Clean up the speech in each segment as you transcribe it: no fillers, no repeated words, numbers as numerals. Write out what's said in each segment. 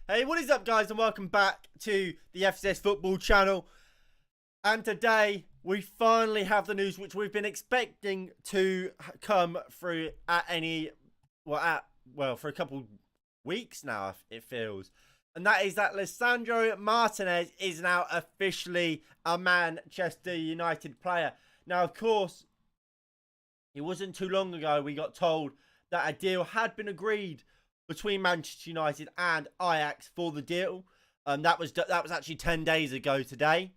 Hey, what is up, guys, and welcome back to the FCS Football channel. And today we finally have the news which we've been expecting to come through for a couple weeks now, it feels. And that is that Lisandro Martinez is now officially a Manchester United player. Now, of course, it wasn't too long ago we got told that a deal had been agreed between Manchester United and Ajax for the deal. That was actually 10 days ago today.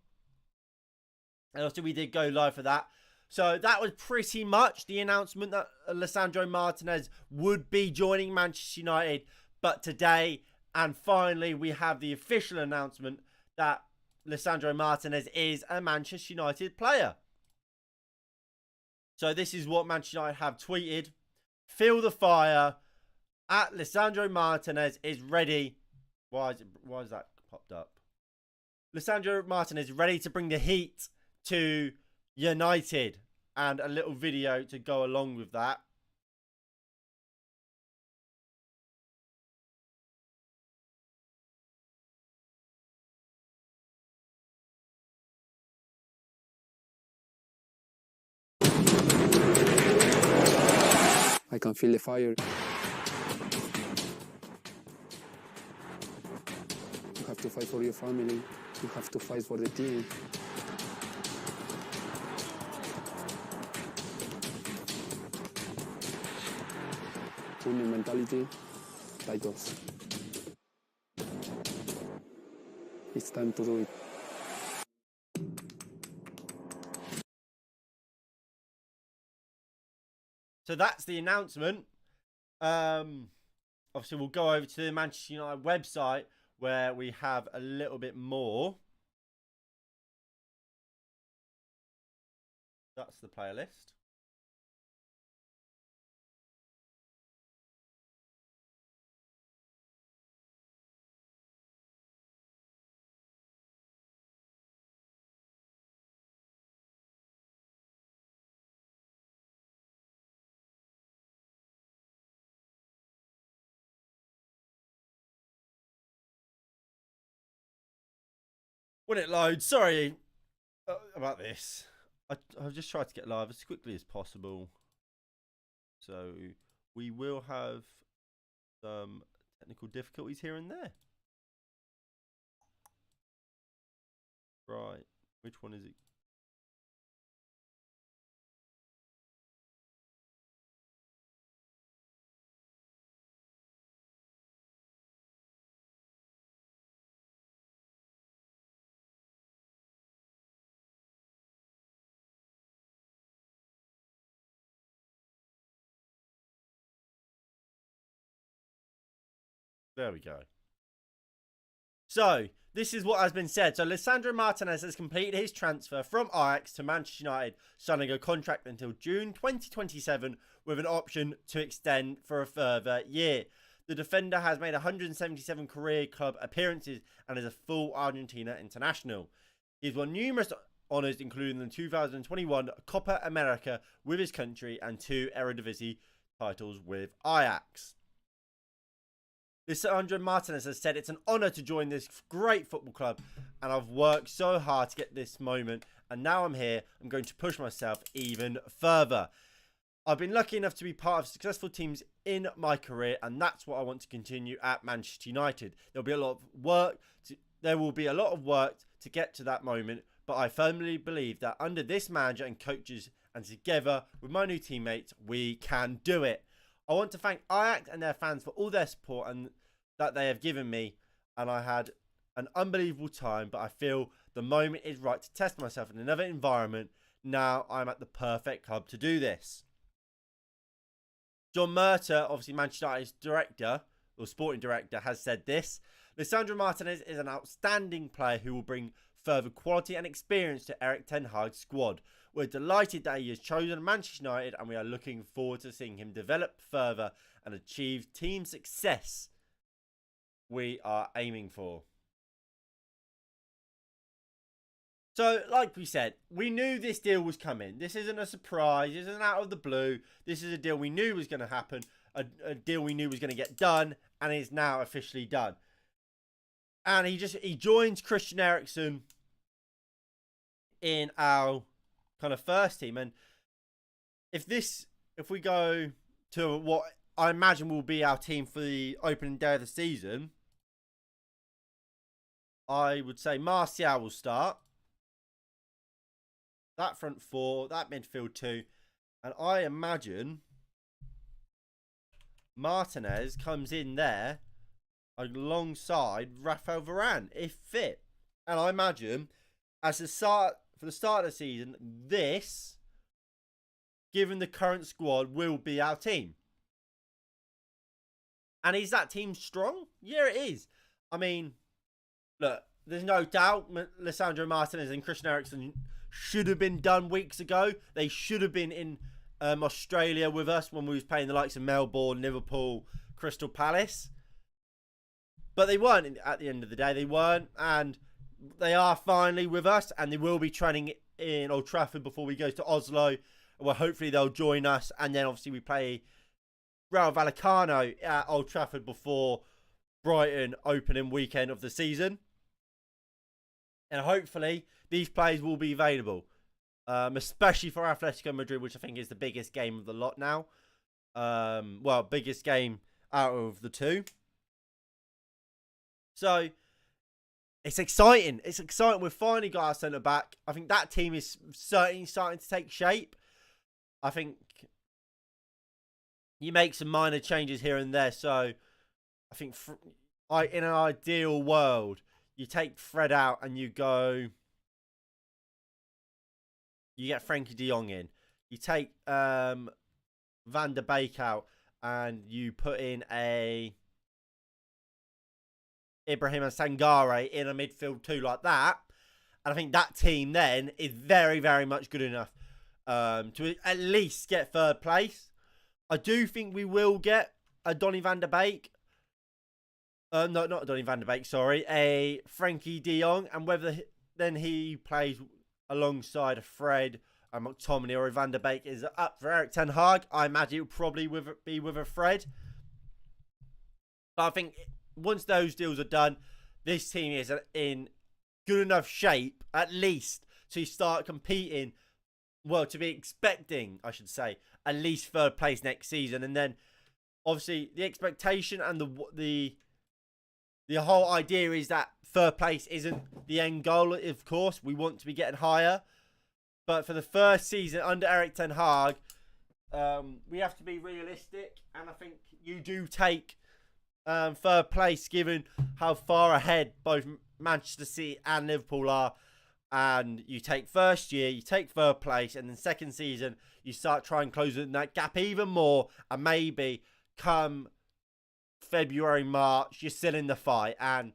And also we did go live for that. So that was pretty much the announcement that Lisandro Martinez would be joining Manchester United. But today, and finally, we have the official announcement that Lisandro Martinez is a Manchester United player. So this is what Manchester United have tweeted. Feel the fire. At Lisandro Martinez is ready. Why is that popped up? Lisandro Martinez is ready to bring the heat to United. And a little video to go along with that. I can feel the fire. You have to fight for your family. You have to fight for the team. Winning mentality, titles. It's time to do it. So that's the announcement. Obviously, we'll go over to the Manchester United website where we have a little bit more. That's the player list. When it loads, sorry about this. I've just tried to get live as quickly as possible. So we will have some technical difficulties here and there. Right, which one is it? There we go. So, this is what has been said. So, Lisandro Martinez has completed his transfer from Ajax to Manchester United, signing a contract until June 2027 with an option to extend for a further year. The defender has made 177 career club appearances and is a full Argentina international. He's won numerous honours, including the 2021 Copa America with his country and 2 Eredivisie titles with Ajax. Lisandro Martinez has said it's an honour to join this great football club, and I've worked so hard to get this moment, and now I'm here. I'm going to push myself even further. I've been lucky enough to be part of successful teams in my career, and that's what I want to continue at Manchester United. There will be a lot of work to get to that moment, but I firmly believe that under this manager and coaches, and together with my new teammates, we can do it. I want to thank Ajax and their fans for all their support and that they have given me, and I had an unbelievable time, but I feel the moment is right to test myself in another environment. Now I'm at the perfect club to do this. John Murter, obviously Manchester United's director, or sporting director, has said this. Lisandro Martinez is an outstanding player who will bring further quality and experience to Erik ten Hag's squad. We're delighted that he has chosen Manchester United, and we are looking forward to seeing him develop further and achieve team success we are aiming for. So, like we said, we knew this deal was coming. This isn't a surprise. This isn't out of the blue. This is a deal we knew was going to happen. A deal we knew was going to get done, and is now officially done. And he joins Christian Eriksen in our kind of first team. And if we go to what I imagine will be our team for the opening day of the season, I would say Martial will start. That front four, that midfield two. And I imagine Martinez comes in there alongside Rafael Varane, if fit. And I imagine for the start of the season, this, given the current squad, will be our team. And is that team strong? Yeah, it is. I mean, look, there's no doubt Lisandro Martinez and Christian Eriksen should have been done weeks ago. They should have been in Australia with us when we was playing the likes of Melbourne, Liverpool, Crystal Palace. But they weren't at the end of the day. They weren't. And they are finally with us. And they will be training in Old Trafford before we go to Oslo. Well, hopefully they'll join us. And then obviously we play Rayo Vallecano at Old Trafford before Brighton opening weekend of the season. And hopefully these players will be available. Especially for Atletico Madrid, which I think is the biggest game of the lot now. Biggest game out of the two. So, it's exciting. It's exciting. We've finally got our centre-back. I think that team is certainly starting to take shape. I think you make some minor changes here and there. So, I think in an ideal world, you take Fred out and you get Frankie de Jong in. You take Van der Beek out and you put in Ibrahim Sangare in a midfield too like that. And I think that team then is very, very much good enough to at least get third place. I do think we will get a Donny van der Beek. No, not a Donny van der Beek, sorry. A Frankie de Jong. And whether then he plays alongside a Fred, a McTominay or a Van der Beek is up for Erik ten Hag. I imagine it will probably be with a Fred. But I think once those deals are done, this team is in good enough shape, at least, to start competing. Well, to be expecting, I should say, at least third place next season. And then, obviously, the expectation and the whole idea is that third place isn't the end goal, of course. We want to be getting higher. But for the first season under Erik ten Hag, we have to be realistic. And I think you do take third place given how far ahead both Manchester City and Liverpool are. And you take first year, you take third place. And then second season, you start trying closing that gap even more. And maybe come February, March, you're still in the fight. And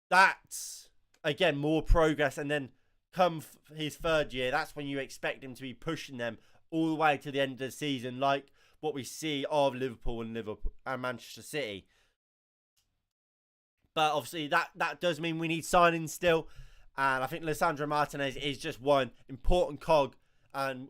that's, again, more progress. And then come his third year, that's when you expect him to be pushing them all the way to the end of the season, like what we see of Liverpool and Manchester City. But obviously that does mean we need signings still. And I think Lisandro Martinez is just one important cog and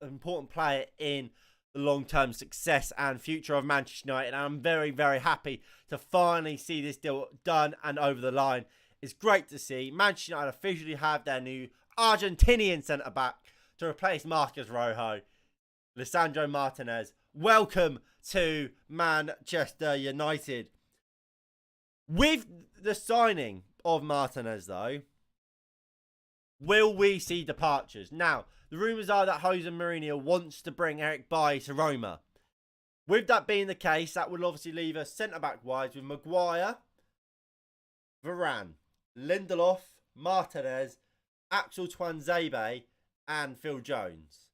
important player in the long-term success and future of Manchester United. And I'm very, very happy to finally see this deal done and over the line. It's great to see Manchester United officially have their new Argentinian centre-back to replace Marcos Rojo. Lisandro Martinez, welcome to Manchester United. With the signing of Martinez, though, will we see departures? Now, the rumours are that Jose Mourinho wants to bring Eric Bailly to Roma. With that being the case, that will obviously leave us centre-back-wise with Maguire, Varane, Lindelof, Martinez, Axel Tuanzebe, and Phil Jones.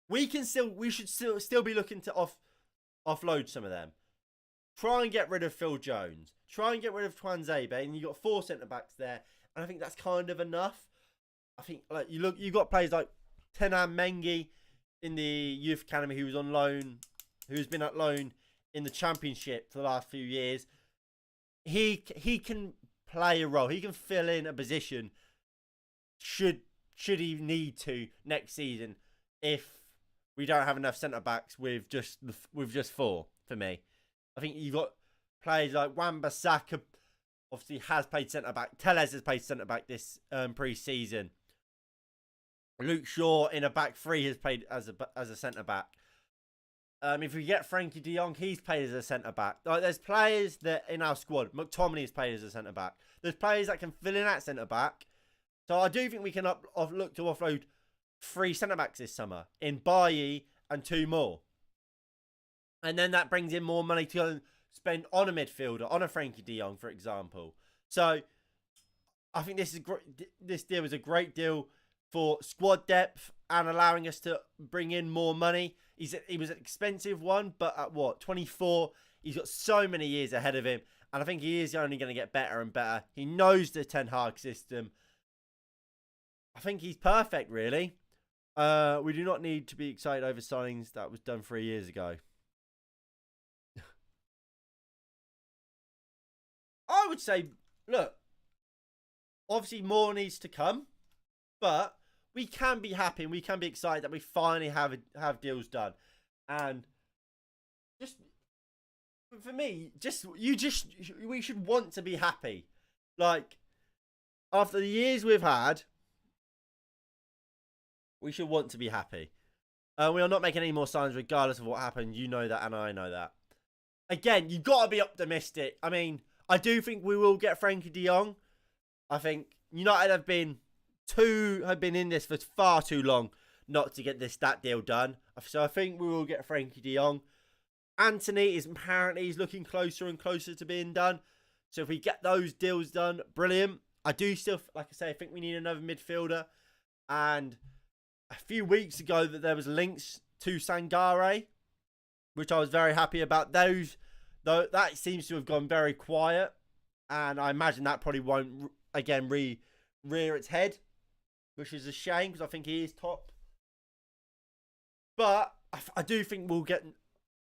We should still be looking to offload some of them. Try and get rid of Phil Jones. Try and get rid of Tuanzebe, and you've got 4 centre-backs there. And I think that's kind of enough. I think you got players like Tenan Mengi in the youth academy who's on loan, who's been at loan in the Championship for the last few years. He can play a role. He can fill in a position should he need to next season if we don't have enough centre backs with just 4 for me. I think you've got players like Wan-Bissaka obviously has played centre-back. Telles has played centre-back this pre-season. Luke Shaw in a back three has played as a centre-back. If we get Frankie de Jong, he's played as a centre-back. Like, there's players that in our squad. McTominay has played as a centre-back. There's players that can fill in at centre-back. So I do think we can look to offload 3 centre-backs this summer in Bailly and 2 more. And then that brings in more money to go and spend on a midfielder, on a Frankie de Jong, for example. So I think this deal is a great deal for squad depth and allowing us to bring in more money. He was an expensive one, but at what, 24? He's got so many years ahead of him. And I think he is only going to get better and better. He knows the Ten Hag system. I think he's perfect, really. We do not need to be excited over signings that was done 3 years ago. I would say, look, obviously more needs to come, but we can be happy and we can be excited that we finally have deals done. And just for me, we should want to be happy. Like, after the years we've had, we should want to be happy. We are not making any more signs regardless of what happened. You know that and I know that. Again, you've got to be optimistic. I mean, I do think we will get Frankie de Jong. I think United have been in this for far too long not to get that deal done. So I think we will get Frankie de Jong. Anthony is apparently looking closer and closer to being done. So if we get those deals done, brilliant. I do still, like I say, I think we need another midfielder. And a few weeks ago that there was links to Sangare, which I was very happy about. Those, though, that seems to have gone very quiet. And I imagine that probably won't, again, rear its head, which is a shame because I think he is top. But I do think we'll get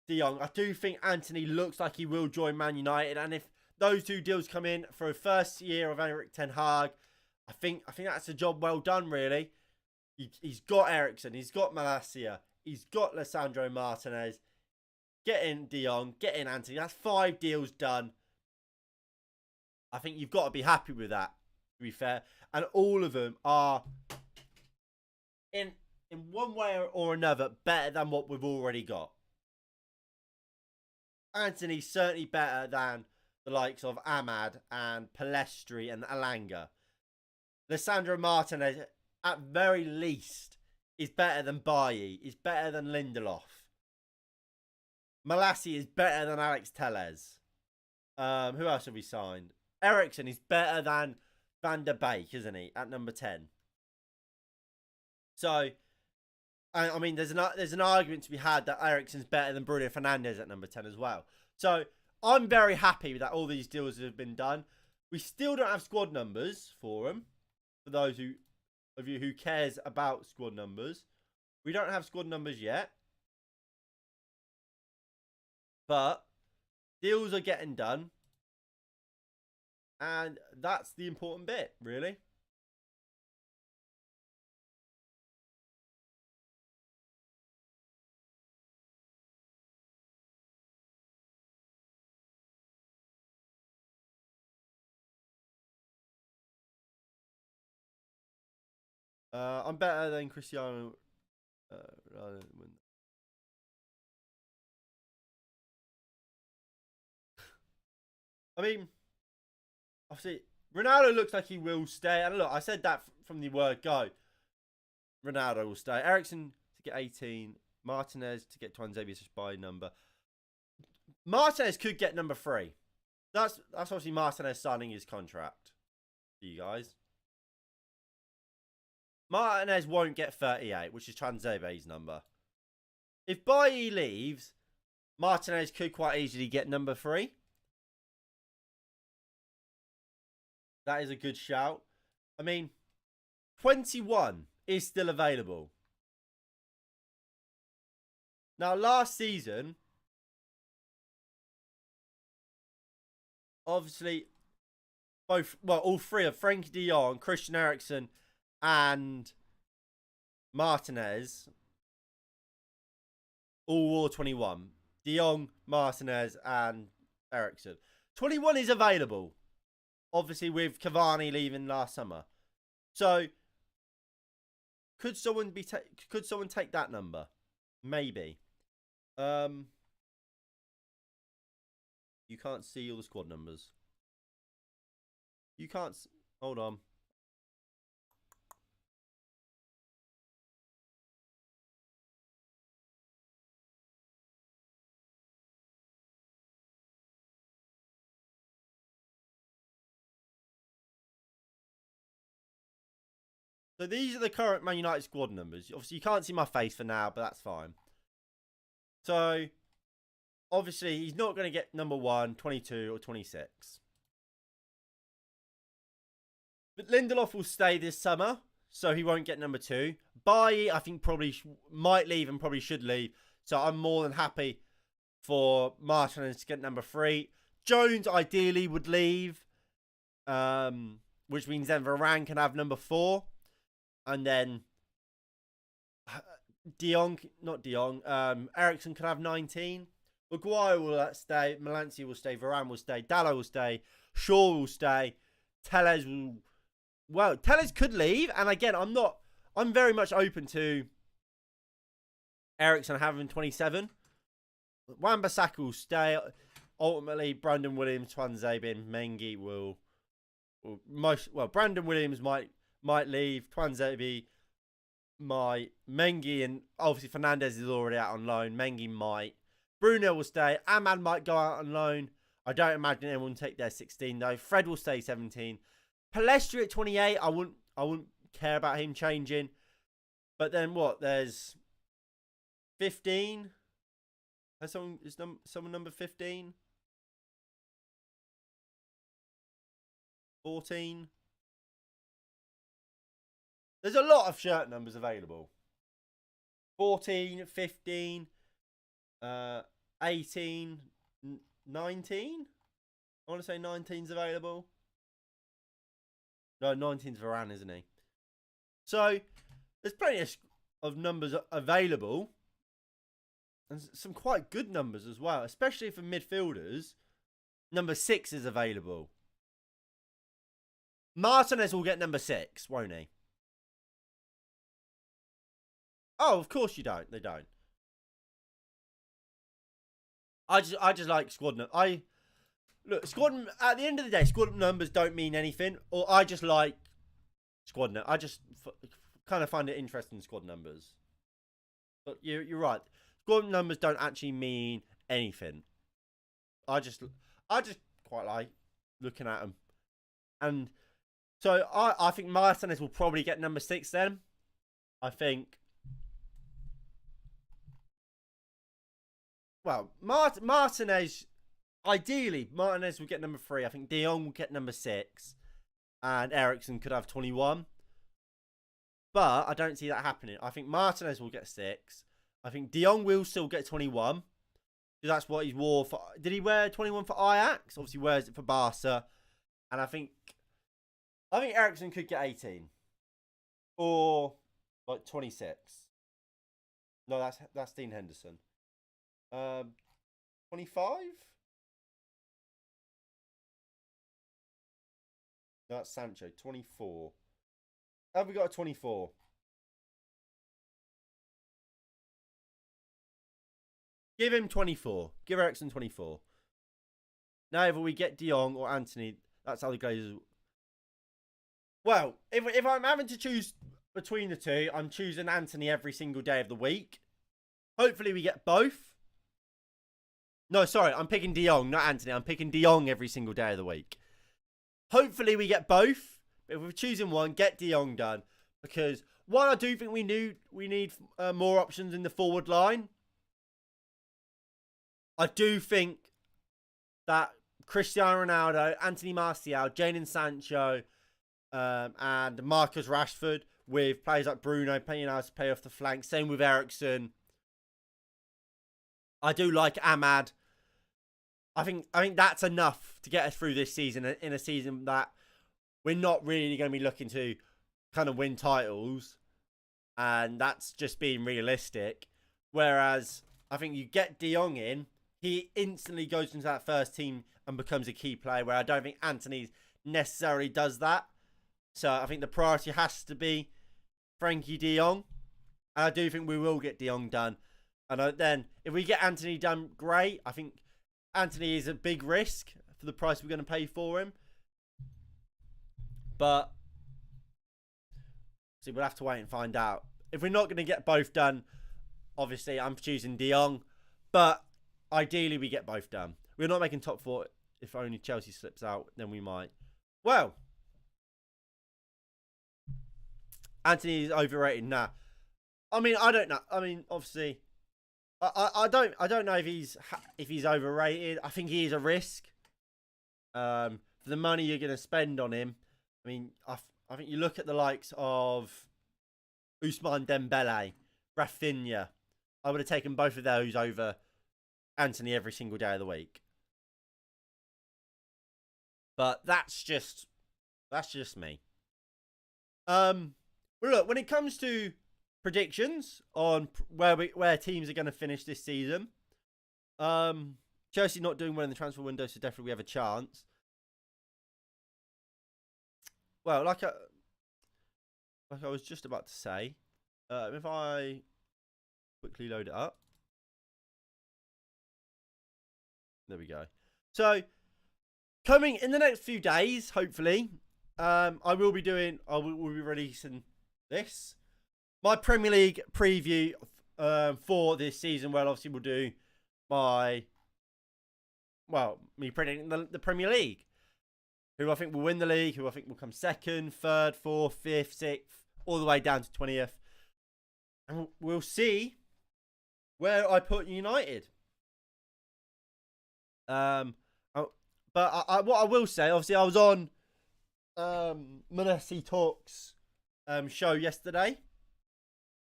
de Jong. I do think Anthony looks like he will join Man United. And if those 2 deals come in for a first year of Erik Ten Hag, I think that's a job well done, really. He's got Eriksen, he's got Malacia, he's got Lisandro Martinez. Get in de Jong, get in Anthony. That's 5 deals done. I think you've got to be happy with that, to be fair. And all of them are, in one way or another, better than what we've already got. Anthony's certainly better than the likes of Ahmad and Palestri and Alanga. Lisandro Martinez, at very least, is better than Bailly, is better than Lindelof. Malacia is better than Alex Telles. Who else have we signed? Eriksen is better than Van der Beek, isn't he? At number 10. So, I mean, there's an argument to be had that Eriksen's better than Bruno Fernandes at number 10 as well. So, I'm very happy that all these deals have been done. We still don't have squad numbers for them. For those of you who cares about squad numbers. We don't have squad numbers yet. But deals are getting done. And that's the important bit, really. I'm better than Cristiano. I mean, obviously, Ronaldo looks like he will stay. And look, I said that from the word go. Ronaldo will stay. Eriksen to get 18. Martinez to get Tuanzebe's by number. Martinez could get number 3. That's obviously Martinez signing his contract. For you guys. Martinez won't get 38, which is Tuanzebe's number. If Bailly leaves, Martinez could quite easily get number 3. That is a good shout. I mean, 21 is still available. Now, last season, obviously, all 3 of Frankie de Jong, Christian Eriksen, and Martinez all wore 21. De Jong, Martinez, and Eriksen. 21 is available. Obviously, with Cavani leaving last summer. So, could someone take that number? Maybe. You can't see all the squad numbers. You can't. Hold on. So these are the current Man United squad numbers. Obviously, you can't see my face for now, but that's fine. So, obviously, he's not going to get number 1, 22, or 26. But Lindelof will stay this summer, so he won't get number 2. Bailly, I think, probably might leave and probably should leave. So I'm more than happy for Martinez to get number 3. Jones, ideally, would leave, which means then Varane can have number 4. And then Eriksen can have 19. Maguire will stay. Malacia will stay. Varane will stay. Dalot will stay. Shaw will stay. Telles will. Well, Telles could leave. And again, I'm very much open to Eriksen having 27. Wan-Bissaka will stay. Ultimately, Brandon Williams, Tuanzebe, and Mengi will Brandon Williams might leave. Tuanzebe might. Mengi and obviously Fernandez is already out on loan. Mengi might. Bruno will stay. Ahmad might go out on loan. I don't imagine anyone will take their 16 though. Fred will stay 17. Palestri at 28. I wouldn't care about him changing. But then what? There's 15. Is someone number 15? 14. There's a lot of shirt numbers available. 14, 15, 18, 19. I want to say 19's available. No, 19's Varane, isn't he? So, there's plenty of numbers available. And some quite good numbers as well. Especially for midfielders. Number 6 is available. Martinez will get number 6, won't he? Oh, of course you don't. They don't. I just like squad numbers. Squad at the end of the day, squad numbers don't mean anything. Or I just like squad numbers. I just kind of find it interesting, squad numbers. But you're right. Squad numbers don't actually mean anything. I just quite like looking at them. And so I think Martinez will probably get number 6 then. I think. Well, Martinez, ideally, Martinez will get number 3. I think De Jong will get number 6. And Eriksen could have 21. But I don't see that happening. I think Martinez will get 6. I think De Jong will still get 21. Because that's what he wore for. Did he wear 21 for Ajax? Obviously, he wears it for Barca. And I think Eriksen could get 18. Or like 26. No, that's Dean Henderson. 25? No, that's Sancho. 24. Have we got a 24? Give him 24. Give Eriksen 24. Now, either we get De Jong or Anthony, that's how the goes. Well, if I'm having to choose between the two, I'm choosing Anthony every single day of the week. Hopefully we get both. No, sorry, I'm picking De Jong, not Anthony. I'm picking De Jong every single day of the week. Hopefully we get both. But if we're choosing one, get De Jong done. Because, one, I do think we need more options in the forward line. I do think that Cristiano Ronaldo, Anthony Martial, Jadon Sancho, and Marcus Rashford, with players like Bruno playing out to play off the flank. Same with Eriksen. I do like Ahmad. I think that's enough to get us through this season, in a season that we're not really going to be looking to kind of win titles. And that's just being realistic. Whereas I think you get De Jong in, he instantly goes into that first team and becomes a key player, where I don't think Anthony's necessarily does that. So I think the priority has to be Frankie de Jong. And I do think we will get de Jong done. And then if we get Anthony done, great. I think Anthony is a big risk for the price we're going to pay for him. But see, we'll have to wait and find out. If we're not going to get both done, obviously I'm choosing de Jong. But ideally we get both done. We're not making top 4. If only Chelsea slips out, then we might. Well, Anthony is overrated. Nah. I mean, I don't know. I mean, obviously, I don't know if he's overrated. I think he is a risk. For the money you're going to spend on him. I mean, I think you look at the likes of Ousmane Dembele, Rafinha. I would have taken both of those over Anthony every single day of the week. But that's just me. Well, look, when it comes to predictions on where teams are going to finish this season, Chelsea not doing well in the transfer window, so definitely we have a chance. Well, like I was just about to say, if I quickly load it up, there we go. So coming in the next few days, hopefully, I will be releasing this. My Premier League preview for this season. Well, obviously we'll do me predicting the Premier League. Who I think will win the league, who I think will come second, third, fourth, fifth, sixth, all the way down to 20th. And we'll see where I put United. But what I will say, obviously, I was on Manassi Talks show yesterday.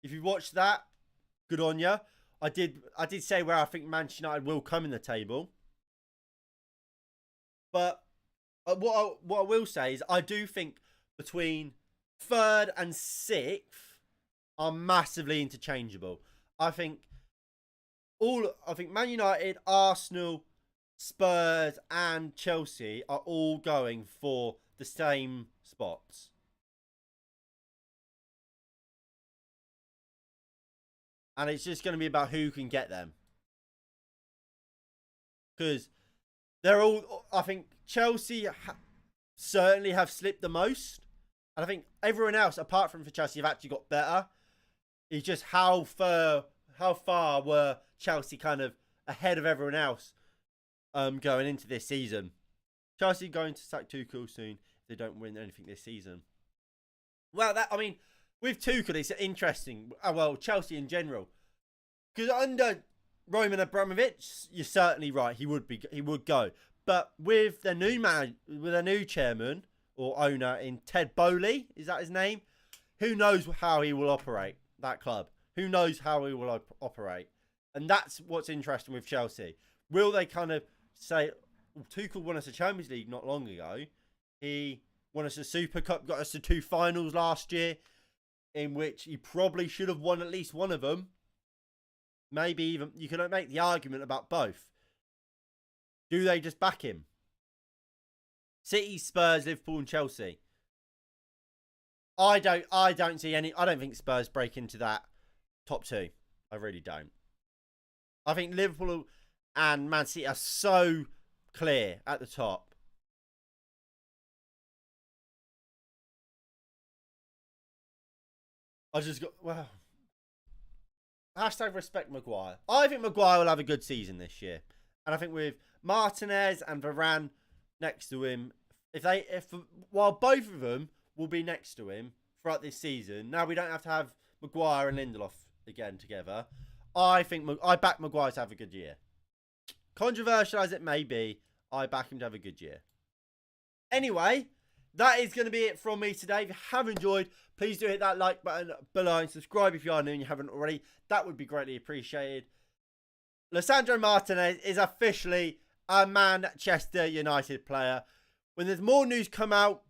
If you watched that, good on you. I did say where I think Manchester United will come in the table. But what I will say is I do think between 3rd and 6th are massively interchangeable. I think Man United, Arsenal, Spurs and Chelsea are all going for the same spots. And it's just going to be about who can get them. Because they're all, I think Chelsea certainly have slipped the most. And I think everyone else, apart from for Chelsea, have actually got better. It's just how far were Chelsea kind of ahead of everyone else going into this season. Chelsea going to sack Tuchel soon if they don't win anything this season. Well, with Tuchel, it's interesting. Well, Chelsea in general. Because under Roman Abramovich, you're certainly right. He would go. But with their new chairman or owner in Ted Boehly, is that his name? Who knows how he will operate that club? Who knows how he will operate? And that's what's interesting with Chelsea. Will they kind of say, Tuchel won us a Champions League not long ago. He won us a Super Cup, got us to 2 finals last year, in which he probably should have won at least one of them. Maybe even, you can make the argument about both. Do they just back him? City, Spurs, Liverpool and Chelsea. I don't see any. I don't think Spurs break into that top 2. I really don't. I think Liverpool and Man City are so clear at the top. I just got, wow. Hashtag respect Maguire. I think Maguire will have a good season this year. And I think with Martinez and Varane next to him, while both of them will be next to him throughout this season, now we don't have to have Maguire and Lindelof again together. I back Maguire to have a good year. Controversial as it may be, I back him to have a good year. Anyway, that is going to be it from me today. If you have enjoyed, please do hit that like button below and subscribe if you are new and you haven't already. That would be greatly appreciated. Lisandro Martinez is officially a Manchester United player. When there's more news come out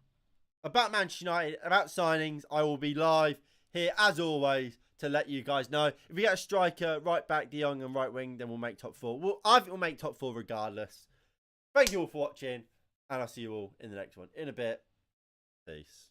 about Manchester United, about signings, I will be live here as always to let you guys know. If we get a striker, right back, de Jong and right wing, then we'll make top 4. I think we'll make top 4 regardless. Thank you all for watching. And I'll see you all in the next one in a bit. Peace.